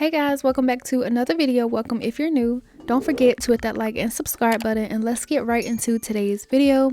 Hey guys, welcome back to another video. Welcome if you're new. Don't forget to hit that like and subscribe button, and let's get right into today's video.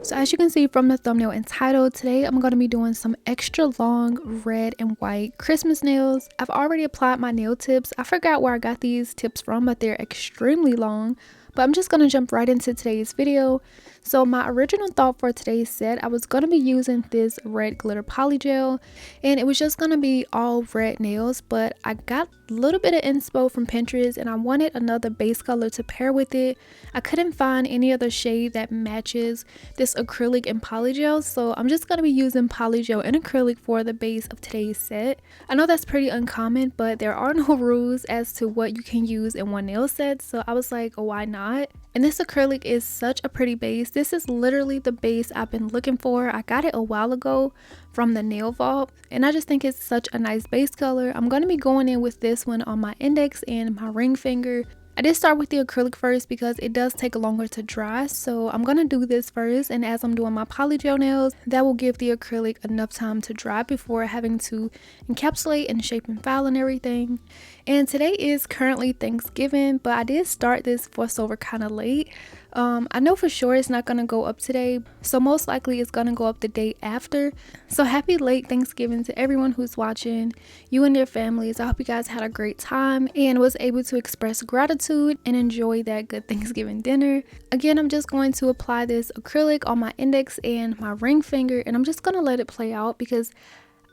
So as you can see from the thumbnail and title, today I'm going to be doing some extra long red and white Christmas nails. I've already applied my nail tips. I forgot where I got these tips from, but they're extremely long. But I'm just going to jump right into today's video. So my original thought for today's set, I was going to be using this red glitter polygel, and it was just going to be all red nails, but I got a little bit of inspo from Pinterest and I wanted another base color to pair with it. I couldn't find any other shade that matches this acrylic and polygel, so I'm just going to be using polygel and acrylic for the base of today's set. I know that's pretty uncommon, but there are no rules as to what you can use in one nail set, so I was like, oh, why not? And this acrylic is such a pretty base. This is literally the base I've been looking for. I got it a while ago from the Nail Vault, and I just think it's such a nice base color. I'm going to be going in with this one on my index and my ring finger. I did start with the acrylic first because it does take longer to dry, so I'm going to do this first, and as I'm doing my polygel nails, that will give the acrylic enough time to dry before having to encapsulate and shape and file and everything. And today is currently Thanksgiving, but I did start this voiceover kind of late. I know for sure it's not going to go up today, so most likely it's going to go up the day after. So happy late Thanksgiving to everyone who's watching, you and your families. I hope you guys had a great time and was able to express gratitude and enjoy that good Thanksgiving dinner. Again, I'm just going to apply this acrylic on my index and my ring finger, and I'm just going to let it play out because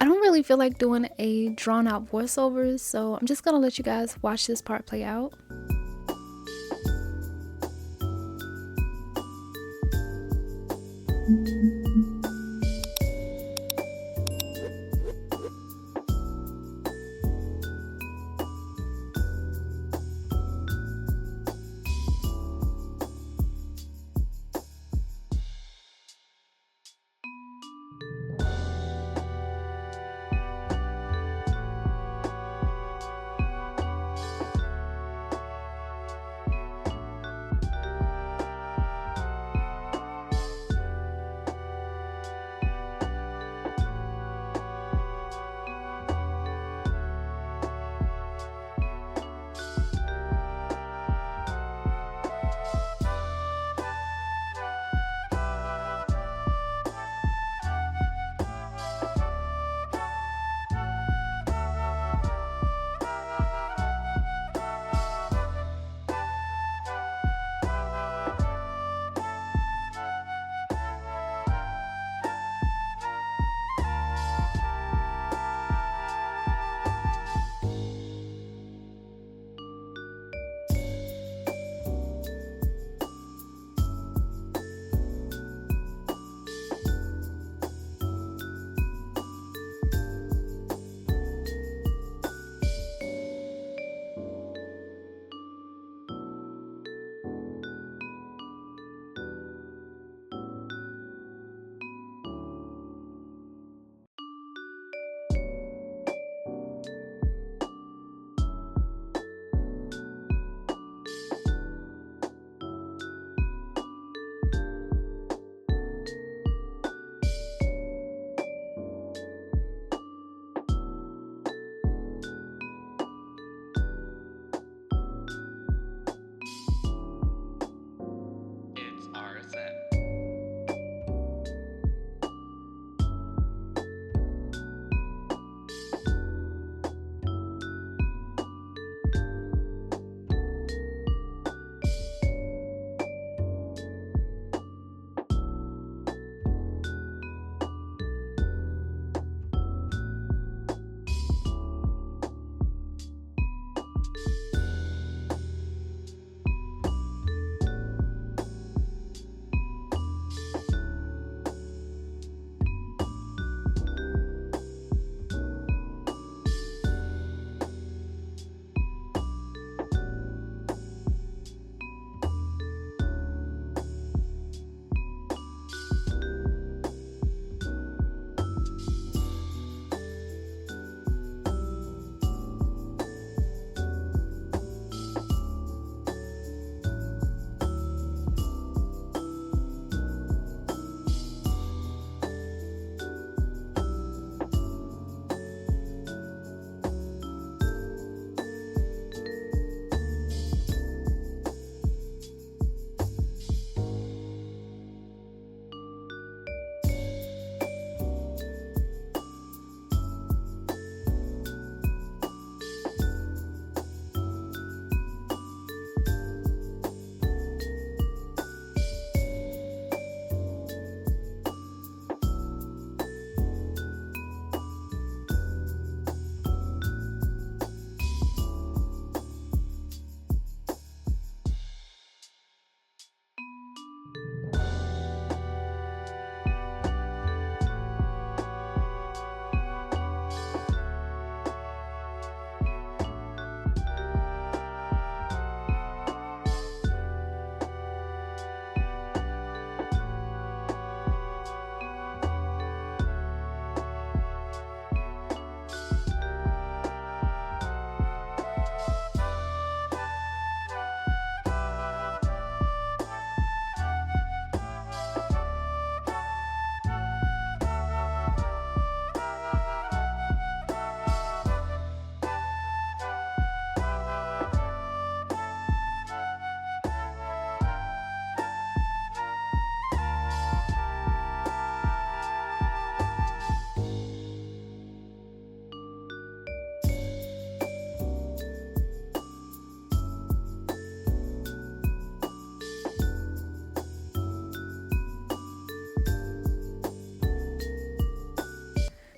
I don't really feel like doing a drawn out voiceover, so I'm just going to let you guys watch this part play out.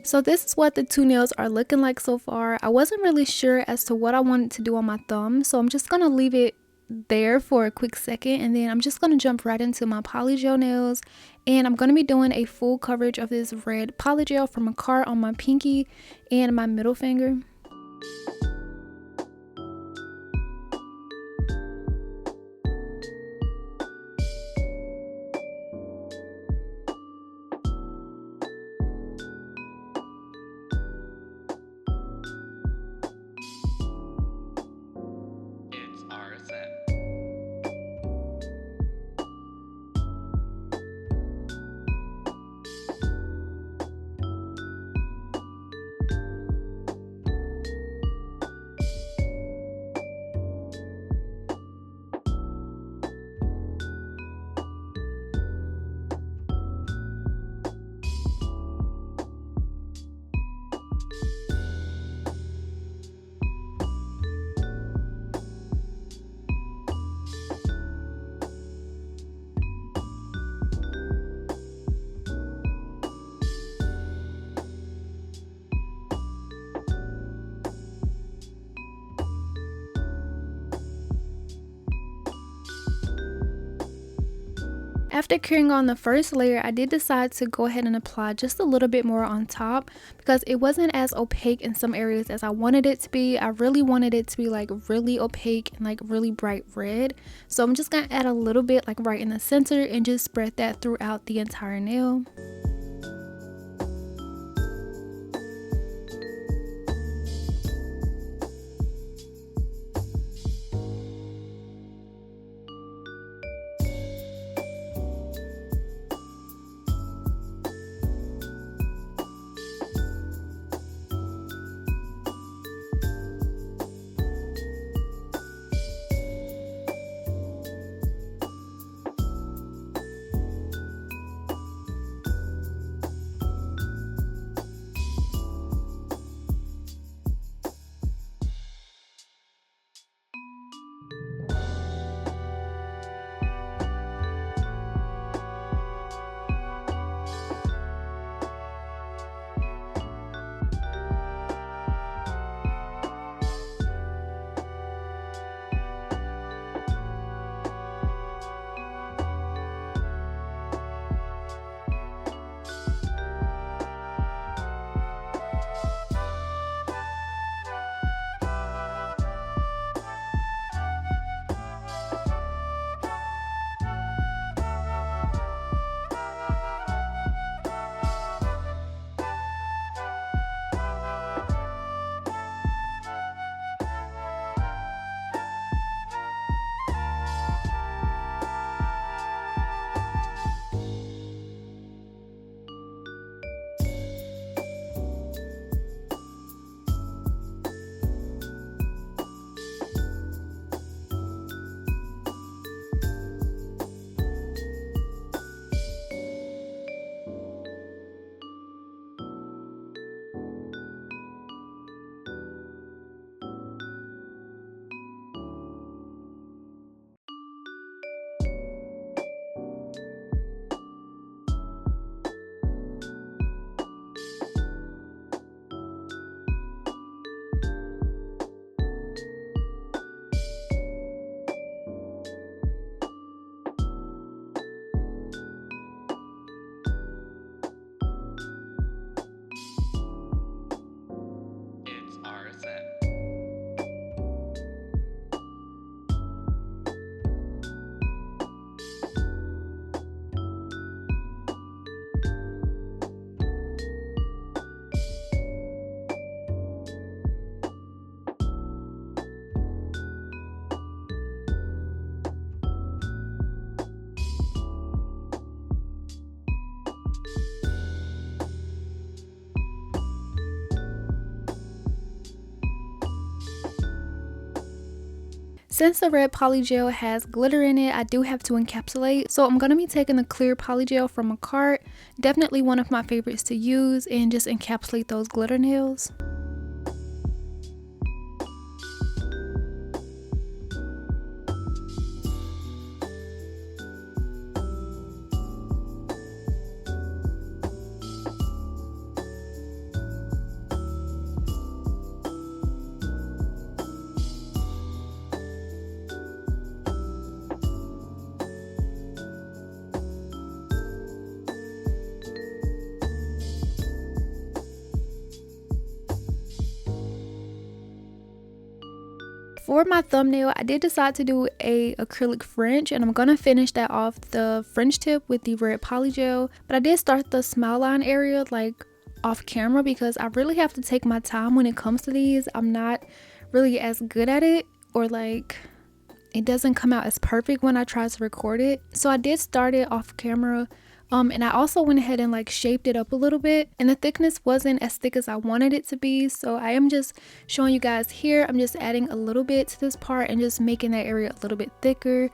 So this is what the two nails are looking like so far. I wasn't really sure as to what I wanted to do on my thumb, so I'm just going to leave it there for a quick second, and then I'm just going to jump right into my polygel nails, and I'm going to be doing a full coverage of this red polygel from a card on my pinky and my middle finger. After curing on the first layer, I did decide to go ahead and apply just a little bit more on top because it wasn't as opaque in some areas as I wanted it to be. I really wanted it to be like really opaque and like really bright red. So I'm just gonna add a little bit like right in the center and just spread that throughout the entire nail. Since the red polygel has glitter in it, I do have to encapsulate. So I'm going to be taking the clear polygel from a cart, definitely one of my favorites to use, and just encapsulate those glitter nails. For my thumbnail, I did decide to do a acrylic French, and I'm gonna finish that off the French tip with the red polygel. But I did start the smile line area like off camera because I really have to take my time when it comes to these. I'm not really as good at it, or like it doesn't come out as perfect when I try to record it. So I did start it off camera. And I also went ahead and like shaped it up a little bit, and the thickness wasn't as thick as I wanted it to be, so I am just showing you guys here. I'm just adding a little bit to this part and just making that area a little bit thicker.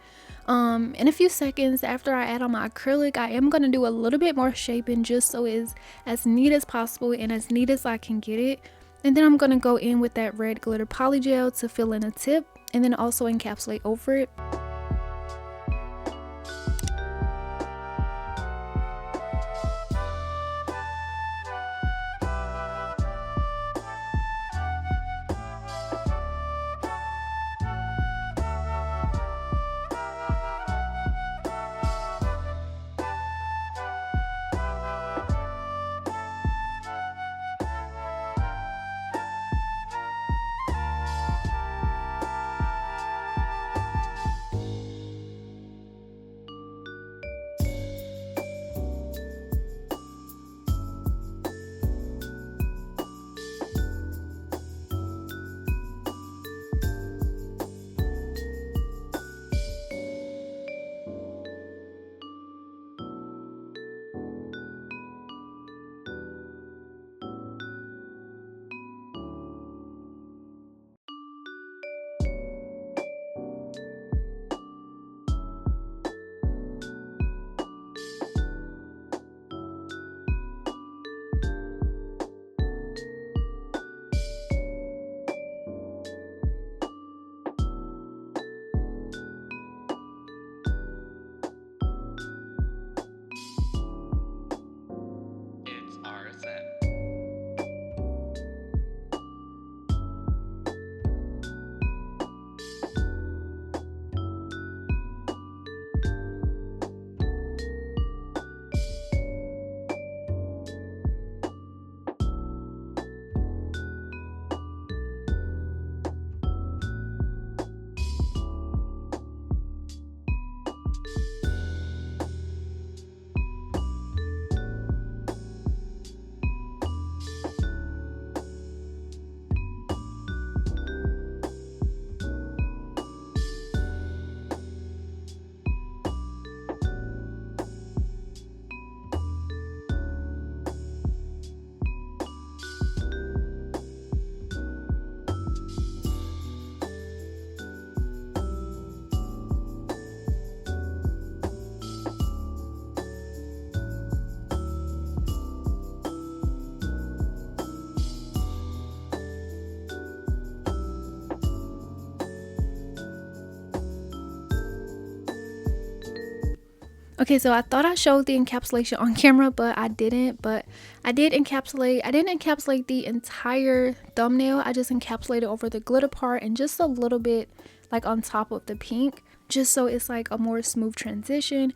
In a few seconds after I add on my acrylic, I am going to do a little bit more shaping just so it's as neat as possible and as neat as I can get it. And then I'm going to go in with that red glitter polygel to fill in the tip and then also encapsulate over it. Okay, so I thought I showed the encapsulation on camera, but I didn't. But I did encapsulate. I didn't encapsulate the entire thumbnail. I just encapsulated over the glitter part and just a little bit like on top of the pink, just so it's like a more smooth transition.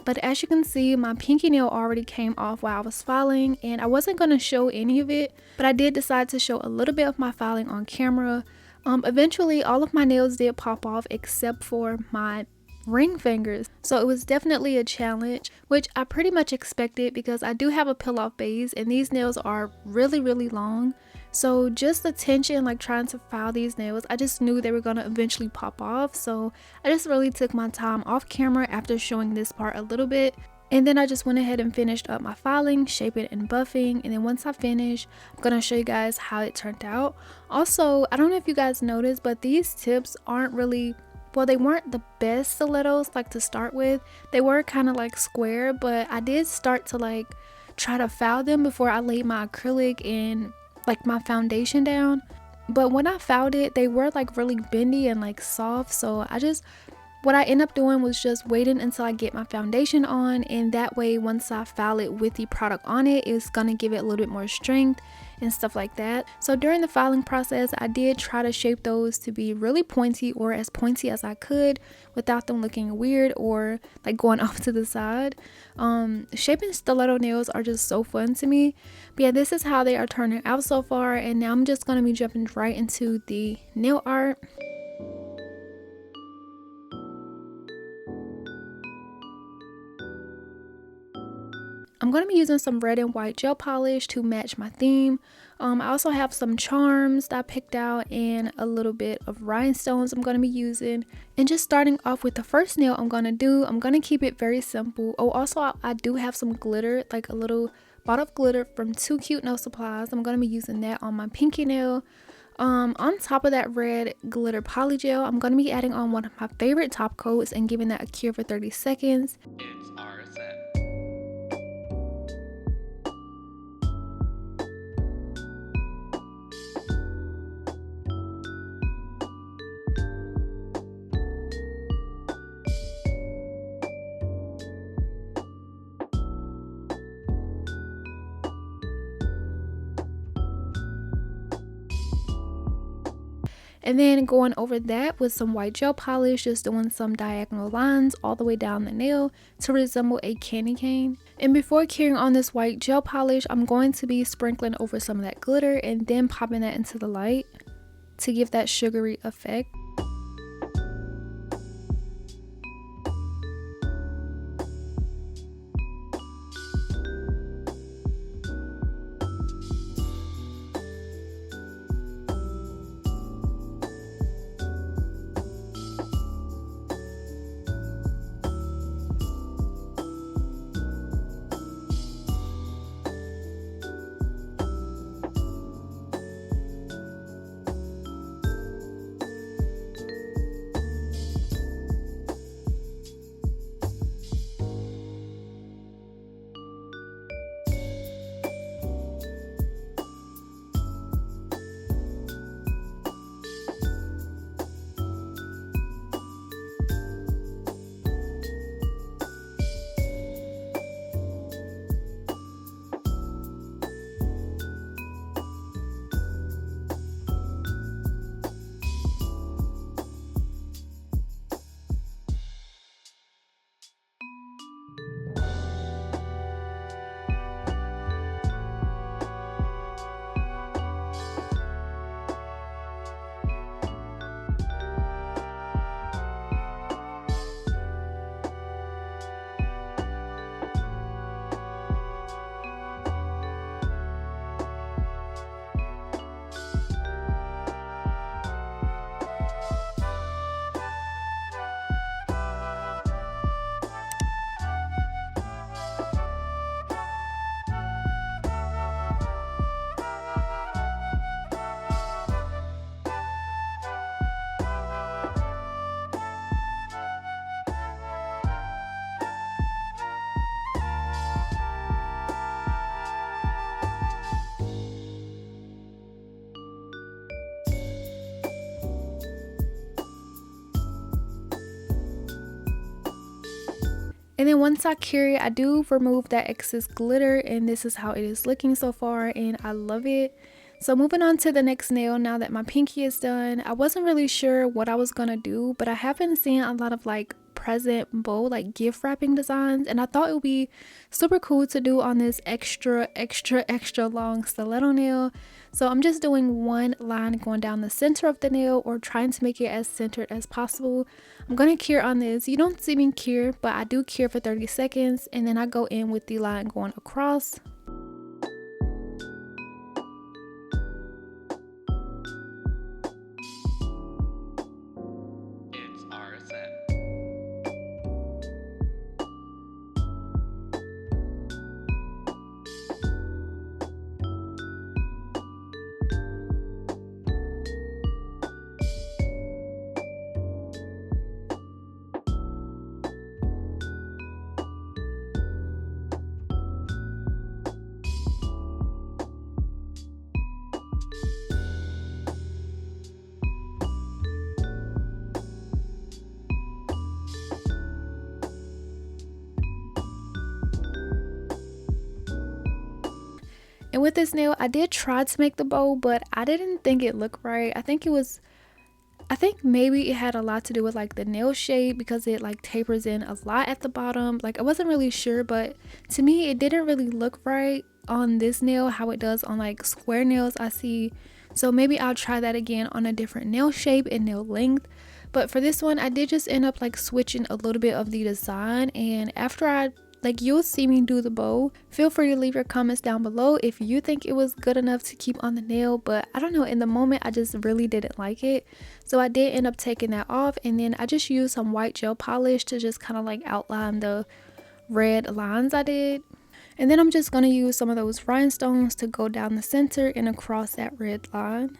But as you can see, my pinky nail already came off while I was filing, and I wasn't going to show any of it, but I did decide to show a little bit of my filing on camera. Eventually all of my nails did pop off except for my ring fingers, so it was definitely a challenge, which I pretty much expected because I do have a peel off base and these nails are really long. So just the tension, like trying to file these nails, I just knew they were gonna eventually pop off. So I just really took my time off camera after showing this part a little bit, and then I just went ahead and finished up my filing, shaping and buffing. And then once I finish, I'm gonna show you guys how it turned out. Also, I don't know if you guys noticed, but these tips aren't really, well, they weren't the best stilettos like to start with. They were kind of like square, but I did start to like try to file them before I laid my acrylic and like my foundation down. But when I filed it, they were like really bendy and like soft. So what I ended up doing was just waiting until I get my foundation on, and that way once I file it with the product on it, it's gonna give it a little bit more strength and stuff like that. So during the filing process, I did try to shape those to be really pointy, or as pointy as I could without them looking weird or like going off to the side. Shaping stiletto nails are just so fun to me. But yeah, this is how they are turning out so far, and now I'm just gonna be jumping right into the nail art. I'm going to be using some red and white gel polish to match my theme. I also have some charms that I picked out and a little bit of rhinestones I'm going to be using. And just starting off with the first nail I'm going to keep it very simple. Oh, also I do have some glitter, like a little bottle of glitter from Too Cute Nail Supplies. I'm going to be using that on my pinky nail. On top of that red glitter polygel, I'm going to be adding on one of my favorite top coats and giving that a cure for 30 seconds. It's RSM. And then going over that with some white gel polish, just doing some diagonal lines all the way down the nail to resemble a candy cane. And before carrying on this white gel polish, I'm going to be sprinkling over some of that glitter and then popping that into the light to give that sugary effect. And then once I cure it, I do remove that excess glitter, and this is how it is looking so far, and I love it. So moving on to the next nail, now that my pinky is done, I wasn't really sure what I was gonna do, but I have been seeing a lot of like present bow, like gift wrapping designs, and I thought it would be super cool to do on this extra long stiletto nail. So I'm just doing one line going down the center of the nail, or trying to make it as centered as possible. I'm gonna cure on this. You don't see me cure, but I do cure for 30 seconds, and then I go in with the line going across. It's RSM. And with this nail, I did try to make the bow, but I didn't think it looked right. I think maybe it had a lot to do with like the nail shape, because it like tapers in a lot at the bottom. Like I wasn't really sure, but to me it didn't really look right on this nail how it does on like square nails I see. So maybe I'll try that again on a different nail shape and nail length. But for this one, I did just end up like switching a little bit of the design, and after I like you'll see me do the bow. Feel free to leave your comments down below if you think it was good enough to keep on the nail, but I don't know, in the moment I just really didn't like it. So I did end up taking that off, and then I just used some white gel polish to just kind of like outline the red lines I did. And then I'm just going to use some of those rhinestones to go down the center and across that red line.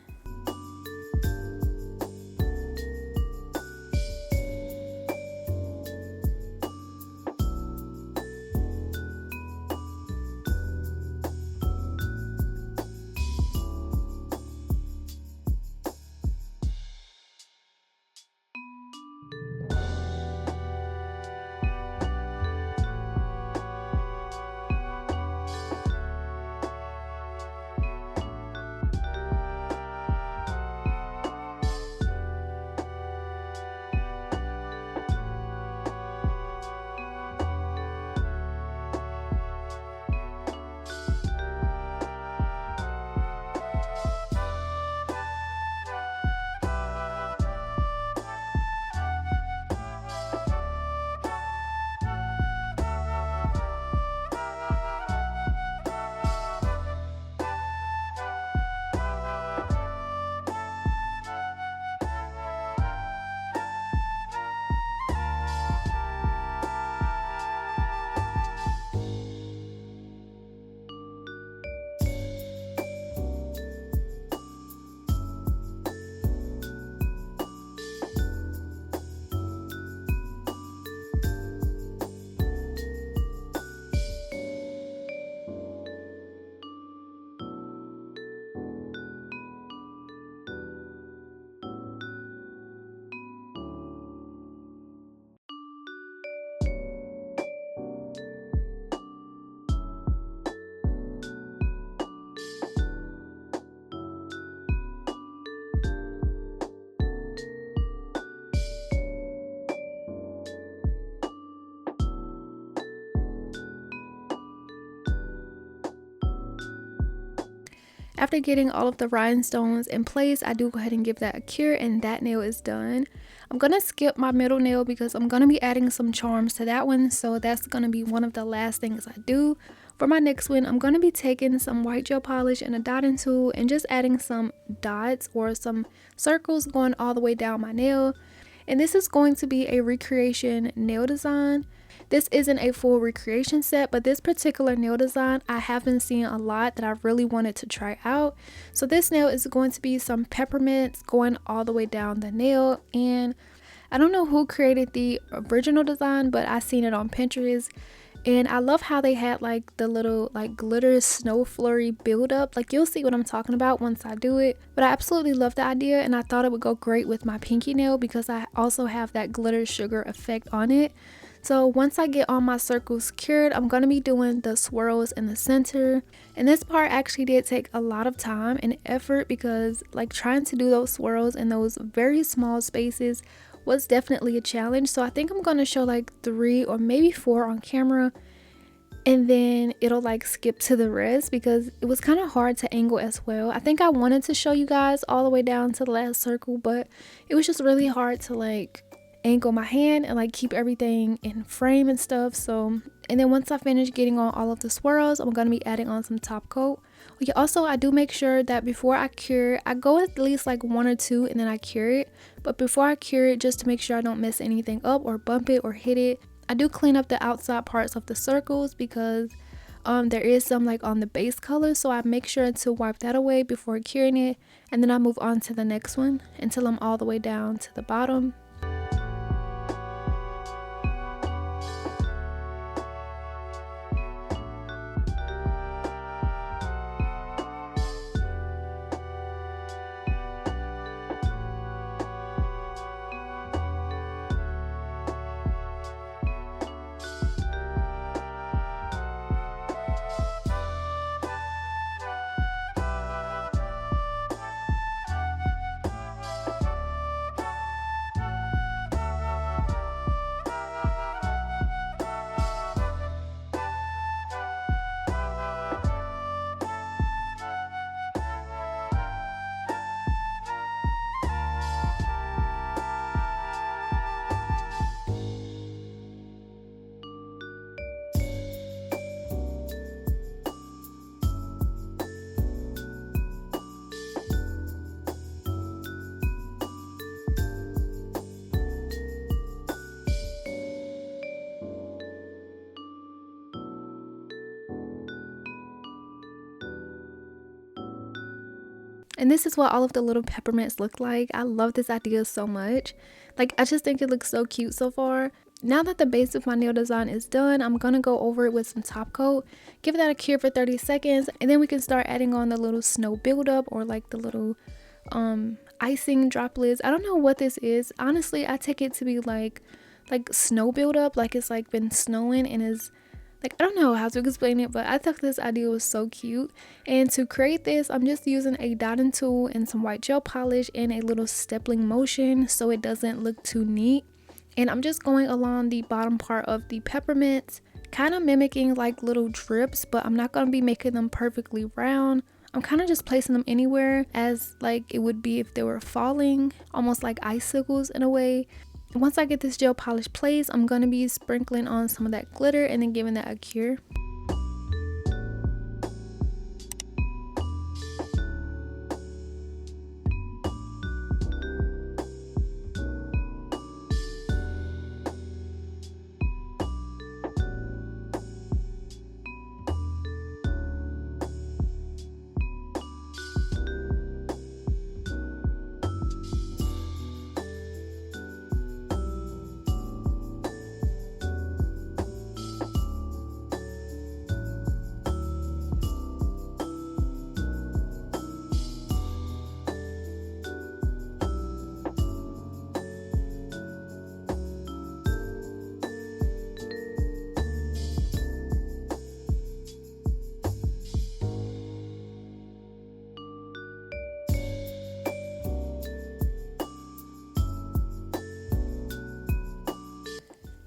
After getting all of the rhinestones in place, I do go ahead and give that a cure, and that nail is done. I'm going to skip my middle nail because I'm going to be adding some charms to that one, so that's going to be one of the last things I do. For my next one, I'm going to be taking some white gel polish and a dotting tool and just adding some dots or some circles going all the way down my nail. And this is going to be a recreation nail design. This isn't a full recreation set, but this particular nail design I have been seeing a lot that I really wanted to try out. So this nail is going to be some peppermints going all the way down the nail, and I don't know who created the original design, but I seen it on Pinterest, and I love how they had like the little like glitter snow flurry build up. Like you'll see what I'm talking about once I do it, but I absolutely love the idea, and I thought it would go great with my pinky nail because I also have that glitter sugar effect on it. So once I get all my circles cured, I'm going to be doing the swirls in the center. And this part actually did take a lot of time and effort because like trying to do those swirls in those very small spaces was definitely a challenge. So I think I'm going to show like 3 or maybe 4 on camera, and then it'll like skip to the rest because it was kind of hard to angle as well. I think I wanted to show you guys all the way down to the last circle, but it was just really hard to like angle my hand and like keep everything in frame and stuff. So, and then once I finish getting on all of the swirls, I'm going to be adding on some top coat. Okay, also I do make sure that before I cure, I go at least like 1 or 2 and then I cure it. But before I cure it, just to make sure I don't mess anything up or bump it or hit it, I do clean up the outside parts of the circles because there is some like on the base color, so I make sure to wipe that away before curing it, and then I move on to the next one until I'm all the way down to the bottom. And this is what all of the little peppermints look like. I love this idea so much. Like, I just think it looks so cute so far. Now that the base of my nail design is done, I'm gonna go over it with some top coat, give that a cure for 30 seconds, and then we can start adding on the little snow buildup, or like the little icing droplets. I don't know what this is. Honestly, I take it to be like snow buildup, like it's like been snowing and is like, I don't know how to explain it, but I thought this idea was so cute. And to create this, I'm just using a dotting tool and some white gel polish and a little stippling motion so it doesn't look too neat. And I'm just going along the bottom part of the peppermints, kind of mimicking like little drips, but I'm not going to be making them perfectly round. I'm kind of just placing them anywhere as like it would be if they were falling, almost like icicles in a way. Once I get this gel polish placed, I'm going to be sprinkling on some of that glitter and then giving that a cure.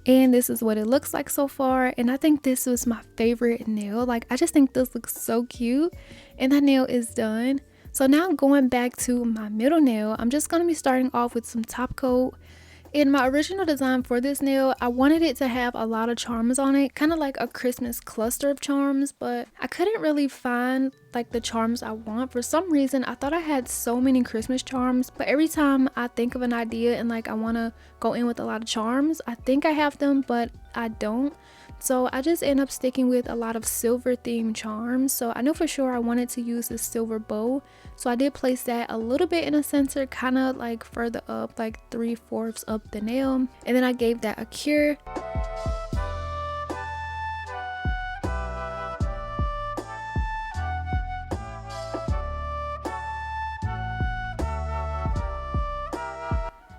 And this is what it looks like so far, and I think this was my favorite nail. Like, I just think this looks so cute, and that nail is done. So now going back to my middle nail, I'm just going to be starting off with some top coat. In my original design for this nail, I wanted it to have a lot of charms on it, kind of like a Christmas cluster of charms, but I couldn't really find like the charms I want. For some reason, I thought I had so many Christmas charms, but every time I think of an idea and like I want to go in with a lot of charms, I think I have them, but I don't. So I just end up sticking with a lot of silver themed charms. So I know for sure I wanted to use this silver bow, so I did place that a little bit in the center, kind of like further up, like 3/4 up the nail, and then I gave that a cure.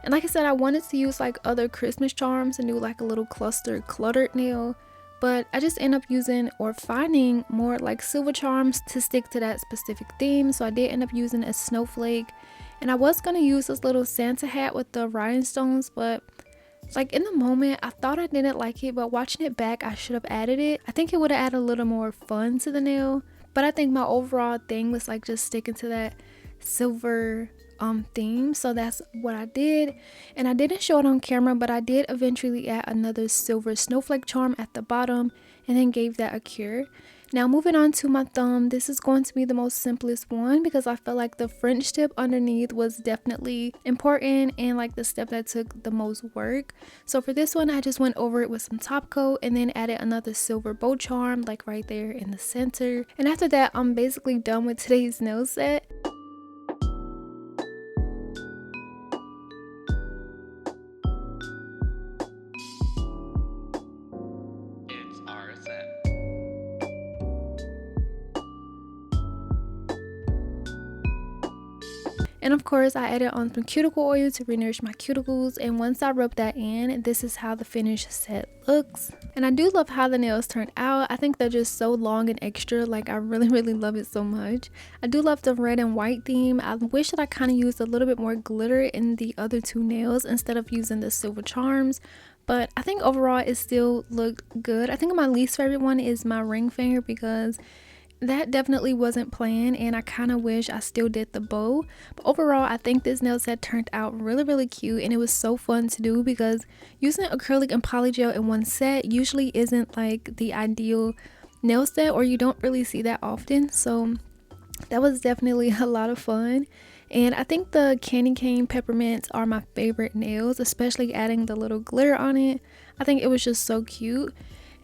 And like I said, I wanted to use like other Christmas charms and do like a little cluster cluttered nail, but I just end up using or finding more like silver charms to stick to that specific theme. So I did end up using a snowflake, and I was going to use this little Santa hat with the rhinestones, but like in the moment I thought I didn't like it, but watching it back I should have added it. I think it would have added a little more fun to the nail, but I think my overall thing was like just sticking to that silver theme, so that's what I did. And I didn't show it on camera, but I did eventually add another silver snowflake charm at the bottom and then gave that a cure. Now moving on to my thumb, this is going to be the most simplest one because I felt like the French tip underneath was definitely important and like the step that took the most work. So for this one, I just went over it with some top coat and then added another silver bow charm like right there in the center. And after that, I'm basically done with today's nail set. And of course, I added on some cuticle oil to re-nourish my cuticles, and once I rub that in, this is how the finished set looks. And I do love how the nails turned out. I think they're just so long and extra, like I really love it so much. I do love the red and white theme. I wish that I kind of used a little bit more glitter in the other two nails instead of using the silver charms, but I think overall it still looked good. I think my least favorite one is my ring finger because that definitely wasn't planned, and I kind of wish I still did the bow. But overall, I think this nail set turned out really cute, and it was so fun to do because using acrylic and polygel in one set usually isn't like the ideal nail set, or you don't really see that often. So that was definitely a lot of fun. And I think the candy cane peppermints are my favorite nails, especially adding the little glitter on it. I think it was just so cute.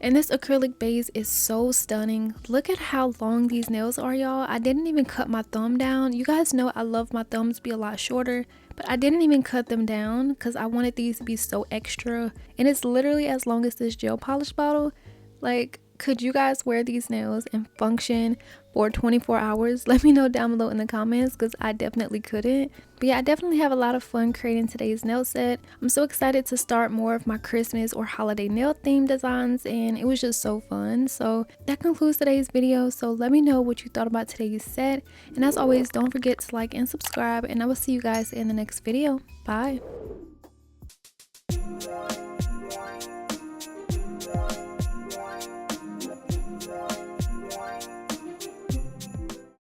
And this acrylic base is so stunning. Look at how long these nails are, y'all. I didn't even cut my thumb down. You guys know I love my thumbs to be a lot shorter, but I didn't even cut them down because I wanted these to be so extra. And it's literally as long as this gel polish bottle. Like, could you guys wear these nails and function for 24 hours? Let me know down below in the comments because I definitely couldn't. But yeah, I definitely have a lot of fun creating today's nail set. I'm so excited to start more of my Christmas or holiday nail theme designs, and it was just so fun. So that concludes today's video. So let me know what you thought about today's set. And as always, don't forget to like and subscribe, and I will see you guys in the next video. Bye.